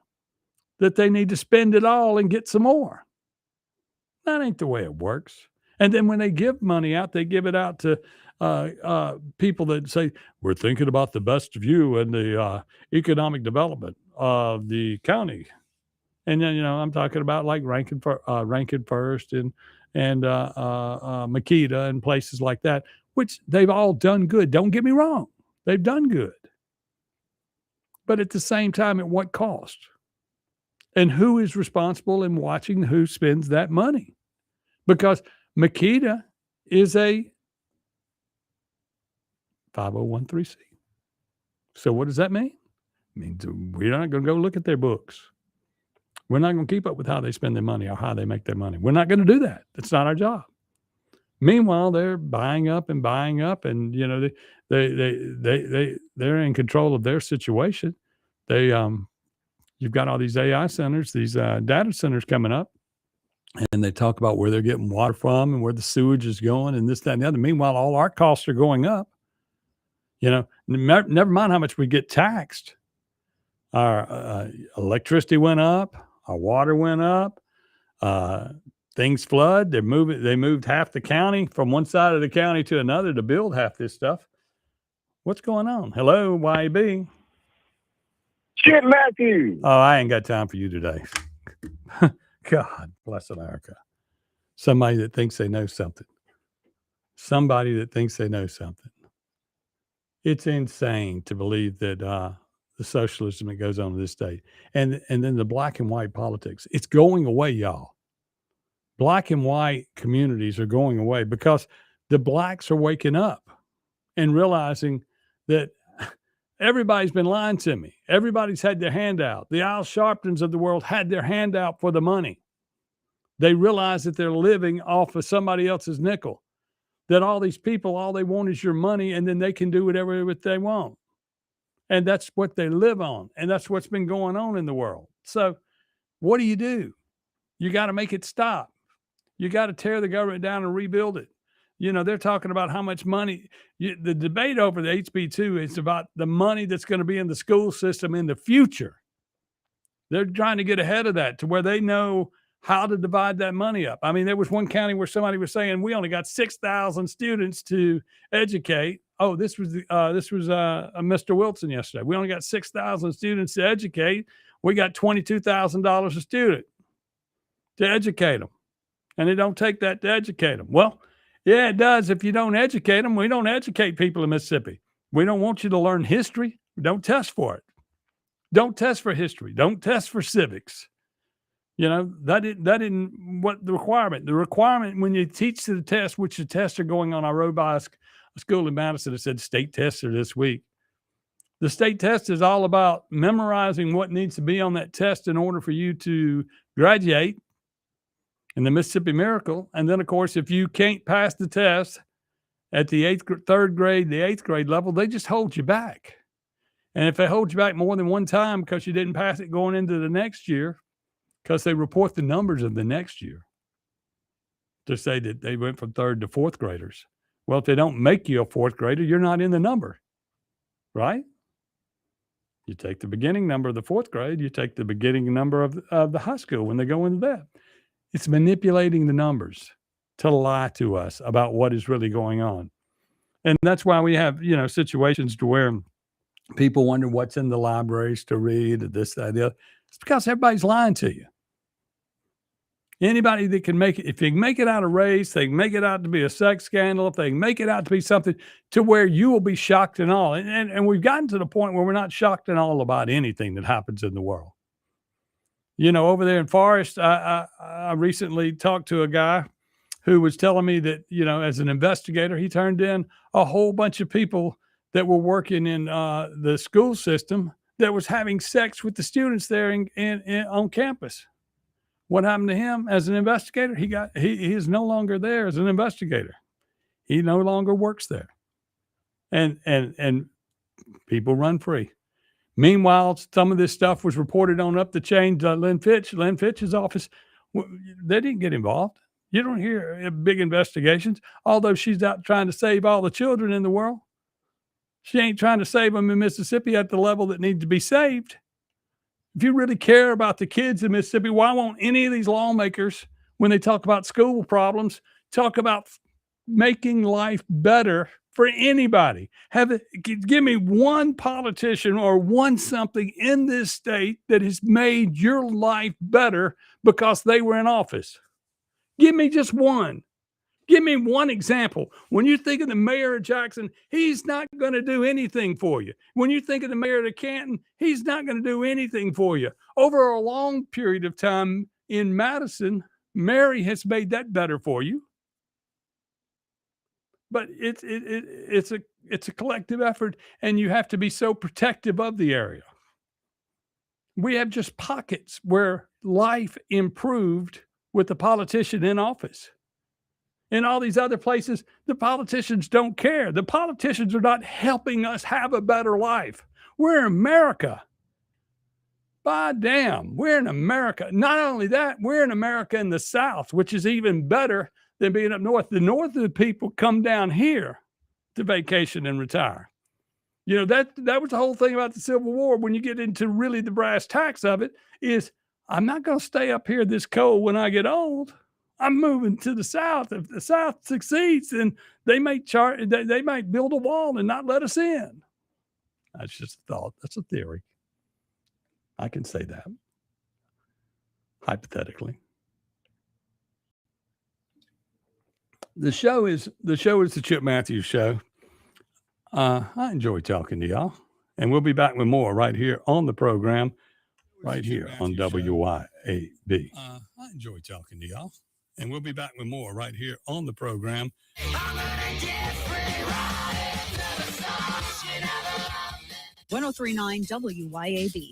that they need to spend it all and get some more. That ain't the way it works. And then when they give money out, they give it out to people that say, we're thinking about the best of you and the economic development of the county. And then, you know, I'm talking about like Rankin First and Makita and places like that, which they've all done good. Don't get me wrong. They've done good. But at the same time, at what cost? And who is responsible in watching who spends that money? Because Makita is a 501(c)(3). So what does that mean? It means we're not going to go look at their books. We're not going to keep up with how they spend their money or how they make their money. We're not going to do that. That's not our job. Meanwhile, they're buying up, and you know they're in control of their situation. You've got all these AI centers, these data centers coming up, and they talk about where they're getting water from and where the sewage is going and this, that, and the other. Meanwhile, all our costs are going up. You know, never mind how much we get taxed. Our electricity went up. Our water went up. Things flood. They moved half the county from one side of the county to another to build half this stuff. What's going on? Hello, YB. Chip Matthew. Oh, I ain't got time for you today. God bless America. Somebody that thinks they know something. Somebody that thinks they know something. It's insane to believe that the socialism that goes on in this state. And then the black and white politics. It's going away, y'all. Black and white communities are going away because the blacks are waking up and realizing that everybody's been lying to me. Everybody's had their hand out. The Al Sharptons of the world had their hand out for the money. They realize that they're living off of somebody else's nickel, that all these people, all they want is your money, and then they can do whatever they want. And that's what they live on. And that's what's been going on in the world. So what do? You got to make it stop. You got to tear the government down and rebuild it. You know, they're talking about how much money. The debate over the HB2 is about the money that's going to be in the school system in the future. They're trying to get ahead of that to where they know how to divide that money up. I mean, there was one county where somebody was saying we only got 6,000 students to educate. Oh, this was Mr. Wilson yesterday. We only got 6,000 students to educate. We got $22,000 a student. to educate them. And it don't take that to educate them. Well, yeah, it does if you don't educate them. We don't educate people in Mississippi. We don't want you to learn history. Don't test for it. Don't test for history. Don't test for civics. That isn't what the requirement. The requirement when you teach the test, which the tests are going on, I rode by a school in Madison that said state tests are this week. The state test is all about memorizing what needs to be on that test in order for you to graduate in the Mississippi Miracle. And then, of course, if you can't pass the test at the third grade, the eighth grade level, they just hold you back. And if they hold you back more than one time because you didn't pass it going into the next year, because they report the numbers of the next year to say that they went from third to fourth graders. Well, if they don't make you a fourth grader, you're not in the number, right? You take the beginning number of the fourth grade, you take the beginning number of the high school when they go into that. It's manipulating the numbers to lie to us about what is really going on. And that's why we have, situations to where people wonder what's in the libraries to read, this, that, the other. It's because everybody's lying to you. Anybody that can make it, if they can make it out of race, they can make it out to be a sex scandal, if they can make it out to be something to where you will be shocked and all. And we've gotten to the point where we're not shocked and all about anything that happens in the world. Over there in Forest, I recently talked to a guy who was telling me that, as an investigator, he turned in a whole bunch of people that were working in the school system that was having sex with the students there on campus. What happened to him as an investigator? He is no longer there as an investigator. He no longer works there. And people run free. Meanwhile, some of this stuff was reported on up the chain to Lynn Fitch's office. They didn't get involved. You don't hear big investigations, although she's out trying to save all the children in the world. She ain't trying to save them in Mississippi at the level that needs to be saved. If you really care about the kids in Mississippi, why won't any of these lawmakers, when they talk about school problems, talk about making life better for anybody? Give me one politician or one something in this state that has made your life better because they were in office. Give me just one. Give me one example. When you think of the mayor of Jackson, he's not going to do anything for you. When you think of the mayor of Canton, he's not going to do anything for you. Over a long period of time in Madison, Mary has made that better for you. But it's a collective effort, and you have to be so protective of the area. We have just pockets where life improved with the politician in office. In all these other places, the politicians don't care. The politicians are not helping us have a better life. We're in America. By damn, we're in America. Not only that, we're in America in the South, which is even better than being up north. The north of the people come down here to vacation and retire. That was the whole thing about the Civil War. When you get into really the brass tacks of it, is I'm not going to stay up here this cold when I get old. I'm moving to the South. If the South succeeds, then they might build a wall and not let us in. That's just a thought. That's a theory. I can say that hypothetically. The show is the Chip Matthews Show. I enjoy talking to y'all, and we'll be back with more right here on the program, right here on WYAB. I enjoy talking to y'all. And we'll be back with more right here on the program. 1039 WYAB.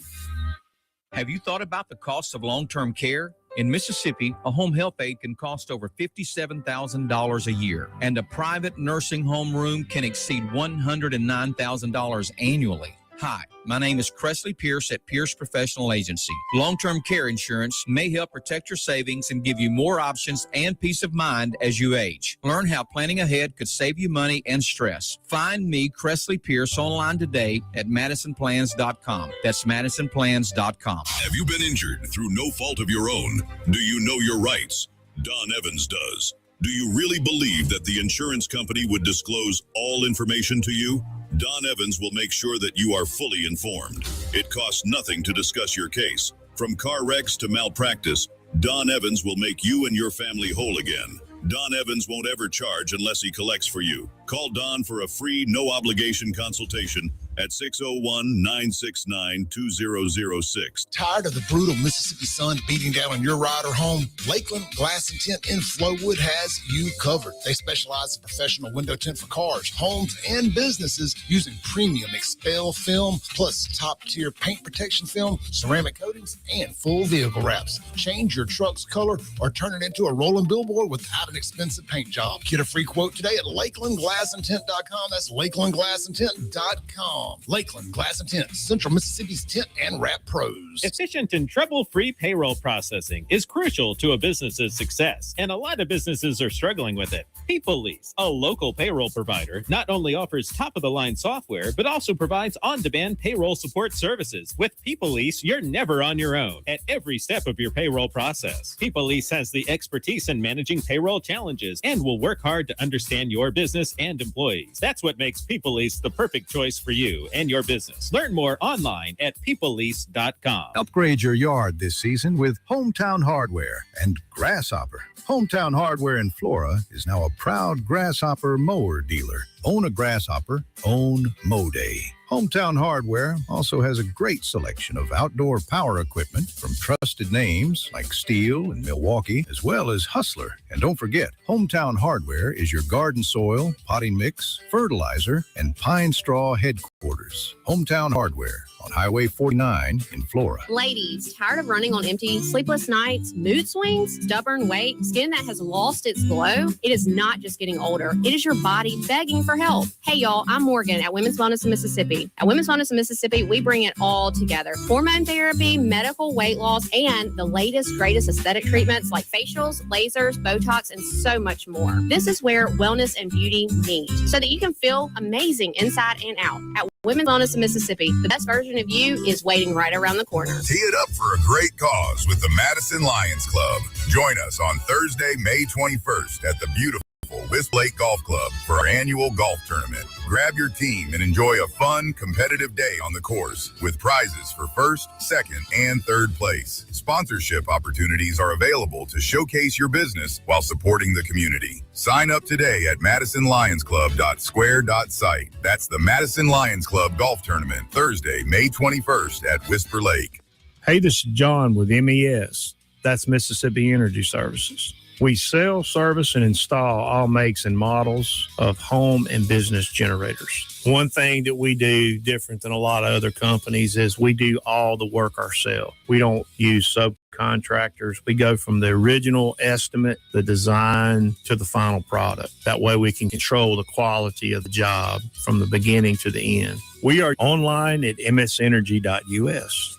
Have you thought about the cost of long-term care? In Mississippi, a home health aide can cost over $57,000 a year, and a private nursing home room can exceed $109,000 annually. Hi, my name is Cressley Pierce at Pierce Professional Agency. Long-term care insurance may help protect your savings and give you more options and peace of mind as you age. Learn how planning ahead could save you money and stress. Find me, Cressley Pierce, online today at MadisonPlans.com. That's MadisonPlans.com. Have you been injured through no fault of your own? Do you know your rights? Don Evans does. Do you really believe that the insurance company would disclose all information to you? Don Evans will make sure that you are fully informed. It costs nothing to discuss your case. From car wrecks to malpractice, Don Evans will make you and your family whole again. Don Evans won't ever charge unless he collects for you. Call Don for a free, no-obligation consultation at 601-969-2006. Tired of the brutal Mississippi sun beating down on your ride or home? Lakeland Glass and Tint in Flowood has you covered. They specialize in professional window tint for cars, homes, and businesses using premium Expel film, plus top-tier paint protection film, ceramic coatings, and full vehicle wraps. Change your truck's color or turn it into a rolling billboard without an expensive paint job. Get a free quote today at LakelandGlassandTint.com. That's LakelandGlassandTint.com. Lakeland Glass and Tint, Central Mississippi's tint and wrap pros. Efficient and trouble-free payroll processing is crucial to a business's success, and a lot of businesses are struggling with it. People Lease, a local payroll provider, not only offers top-of-the-line software, but also provides on-demand payroll support services. With People Lease, you're never on your own at every step of your payroll process. People Lease has the expertise in managing payroll challenges and will work hard to understand your business and employees. That's what makes People Lease the perfect choice for you and your business. Learn more online at peoplelease.com. Upgrade your yard this season with Hometown Hardware and Grasshopper. Hometown Hardware in Flora is now a proud Grasshopper mower dealer. Own a Grasshopper, own Mow Day. Hometown Hardware also has a great selection of outdoor power equipment from trusted names like Steel and Milwaukee, as well as Hustler. And don't forget, Hometown Hardware is your garden soil, potting mix, fertilizer, and pine straw headquarters. Hometown Hardware on Highway 49 in Flora. Ladies, tired of running on empty, sleepless nights, mood swings, stubborn weight, skin that has lost its glow? It is not just getting older. It is your body begging for help. Hey, y'all, I'm Morgan at Women's Wellness in Mississippi. At Women's Wellness in Mississippi, we bring it all together. Hormone therapy, medical weight loss, and the latest, greatest aesthetic treatments like facials, lasers, Botox, and so much more. This is where wellness and beauty meet so that you can feel amazing inside and out. At Women's Wellness in Mississippi, the best version of you is waiting right around the corner. Tee it up for a great cause with the Madison Lions Club. Join us on Thursday, May 21st at the beautiful Wisp Lake Golf Club for our annual golf tournament. Grab your team and enjoy a fun, competitive day on the course with prizes for first, second, and third place. Sponsorship opportunities are available to showcase your business while supporting the community. Sign up today at MadisonLionsClub.square.site. That's the Madison Lions Club Golf Tournament, Thursday, May 21st at Whisper Lake. Hey, this is John with MES. That's Mississippi Energy Services. We sell, service, and install all makes and models of home and business generators. One thing that we do different than a lot of other companies is we do all the work ourselves. We don't use subcontractors. We go from the original estimate, the design, to the final product. That way we can control the quality of the job from the beginning to the end. We are online at msenergy.us.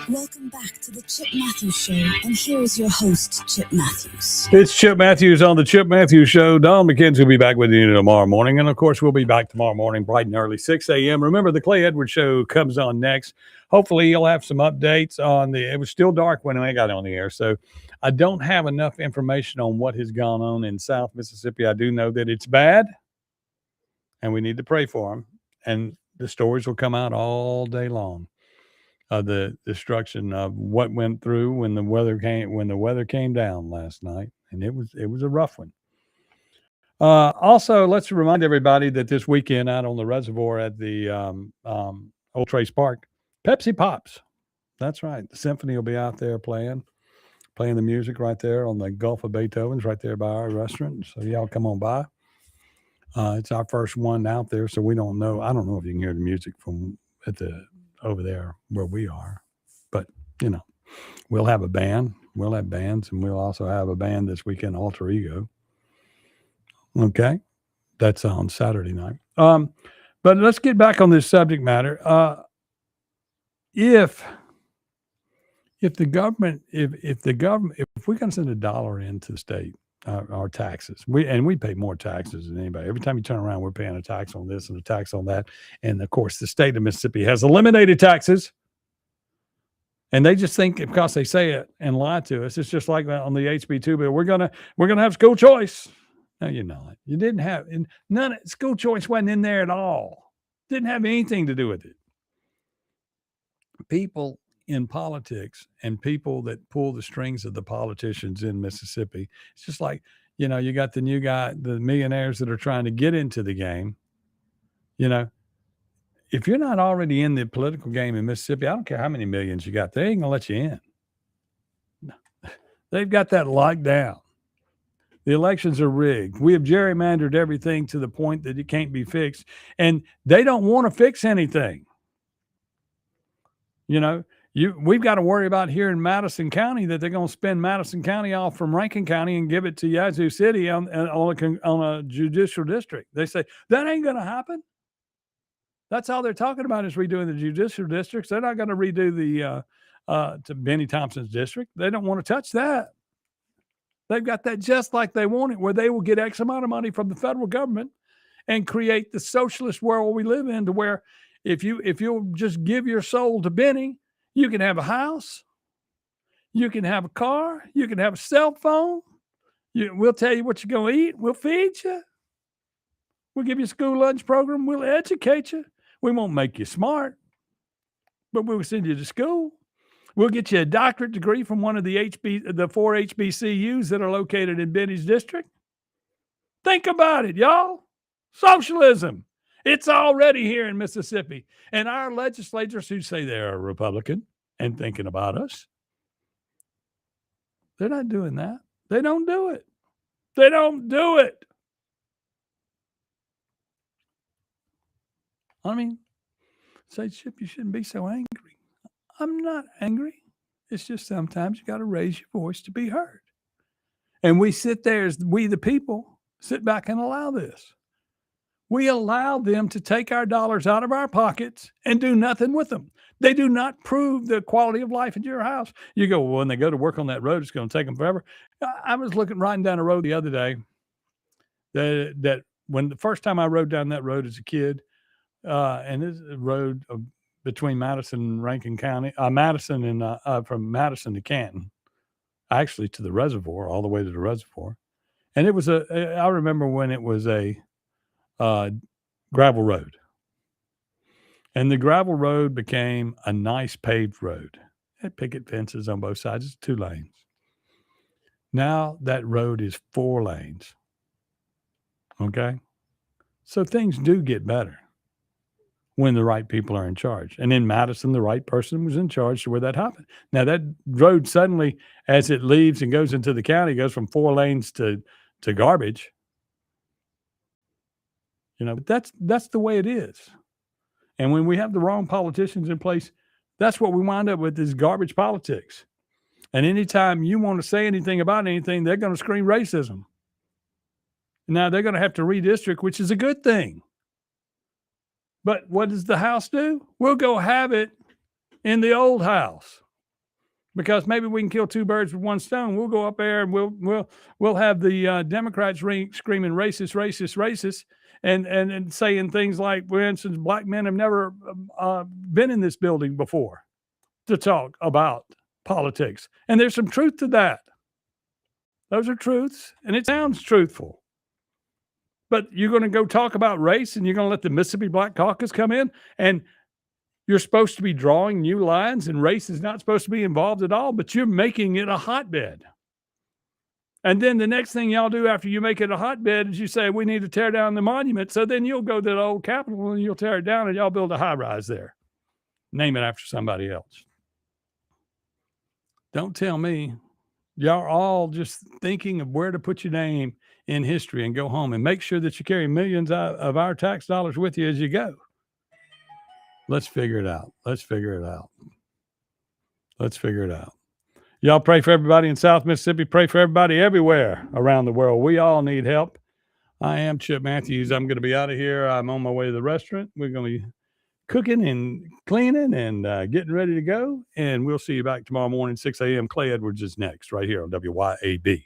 Welcome back to the Chip Matthews Show, and here is your host, Chip Matthews. It's Chip Matthews on the Chip Matthews Show. Don McKenzie will be back with you tomorrow morning, and of course, we'll be back tomorrow morning, bright and early, 6 a.m. Remember, the Clay Edwards Show comes on next. Hopefully, he'll have some updates on it was still dark when I got on the air, so I don't have enough information on what has gone on in South Mississippi. I do know that it's bad, and we need to pray for them, and the stories will come out all day long. The destruction of what went through when the weather came down last night, and it was a rough one. Also, let's remind everybody that this weekend out on the reservoir at the Old Trace Park, Pepsi Pops. That's right. The symphony will be out there playing the music right there on the Gulf of Beethoven's right there by our restaurant. So y'all come on by. It's our first one out there, so we don't know. I don't know if you can hear the music from over there where we are, but we'll have a band. We'll have bands, and we'll also have a band this weekend, Alter Ego. Okay, that's on Saturday night. But let's get back on this subject matter. If we're going to send $1 into the state, our taxes, we pay more taxes than anybody. Every time you turn around, we're paying a tax on this and a tax on that. And of course, the state of Mississippi has eliminated taxes, and they just think because they say it and lie to us, it's just like that on the HB2 bill. We're gonna have school choice, No, you're not. You didn't have none. School choice wasn't in there at all. Didn't have anything to do with it. People in politics and people that pull the strings of the politicians in Mississippi, it's just like, you know, you got the new guy, the millionaires that are trying to get into the game. You know, if you're not already in the political game in Mississippi, I don't care how many millions you got, they ain't gonna let you in. They've got that locked down. The elections are rigged. We have gerrymandered everything to the point that it can't be fixed. And they don't want to fix anything. You know, we've got to worry about here in Madison County that they're going to spend Madison County off from Rankin County and give it to Yazoo City on a judicial district. They say, that ain't going to happen. That's all they're talking about is redoing the judicial districts. They're not going to redo to Benny Thompson's district. They don't want to touch that. They've got that just like they want it, where they will get X amount of money from the federal government and create the socialist world we live in, to where if you'll just give your soul to Benny, you can have a house, you can have a car, you can have a cell phone. We'll tell you what you're going to eat. We'll feed you. We'll give you a school lunch program. We'll educate you. We won't make you smart, but we'll send you to school. We'll get you a doctorate degree from one of the 4 HBCUs that are located in Benny's district. Think about it, y'all. Socialism. It's already here in Mississippi. And our legislators who say they're Republican and thinking about us, they're not doing that. They don't do it. They don't do it. I mean, say, Chip, you shouldn't be so angry. I'm not angry. It's just sometimes you got to raise your voice to be heard. And we sit there as we, the people, sit back and allow this. We allow them to take our dollars out of our pockets and do nothing with them. They do not prove the quality of life in your house. You go, well, when they go to work on that road, it's going to take them forever. I was riding down a road the other day that when the first time I rode down that road as a kid, and this is a road between Madison and Rankin County, Madison and from Madison to Canton, actually to the reservoir, all the way to the reservoir. And it was I remember when it was a gravel road. And the gravel road became a nice paved road. It had picket fences on both sides. It's 2 lanes. Now that road is 4 lanes. Okay? So things do get better when the right people are in charge. And in Madison, the right person was in charge to where that happened. Now that road suddenly, as it leaves and goes into the county, goes from 4 lanes to garbage. You know, but that's the way it is. And when we have the wrong politicians in place, that's what we wind up with, is garbage politics. And anytime you want to say anything about anything, they're going to scream racism. Now they're going to have to redistrict, which is a good thing. But what does the House do? We'll go have it in the old House, because maybe we can kill 2 birds with 1 stone. We'll go up there and we'll have the Democrats screaming racist, racist, racist, and saying things like, for instance, black men have never been in this building before to talk about politics. And there's some truth to that. Those are truths, and it sounds truthful. But you're going to go talk about race, and you're going to let the Mississippi Black Caucus come in, and you're supposed to be drawing new lines, and race is not supposed to be involved at all, but you're making it a hotbed. And then the next thing y'all do after you make it a hotbed is you say, we need to tear down the monument. So then you'll go to the old Capitol and you'll tear it down and y'all build a high rise there. Name it after somebody else. Don't tell me. Y'all are all just thinking of where to put your name in history and go home, and make sure that you carry millions of our tax dollars with you as you go. Let's figure it out. Let's figure it out. Let's figure it out. Y'all pray for everybody in South Mississippi. Pray for everybody everywhere around the world. We all need help. I am Chip Matthews. I'm going to be out of here. I'm on my way to the restaurant. We're going to be cooking and cleaning and getting ready to go. And we'll see you back tomorrow morning, 6 a.m. Clay Edwards is next, right here on WYAB.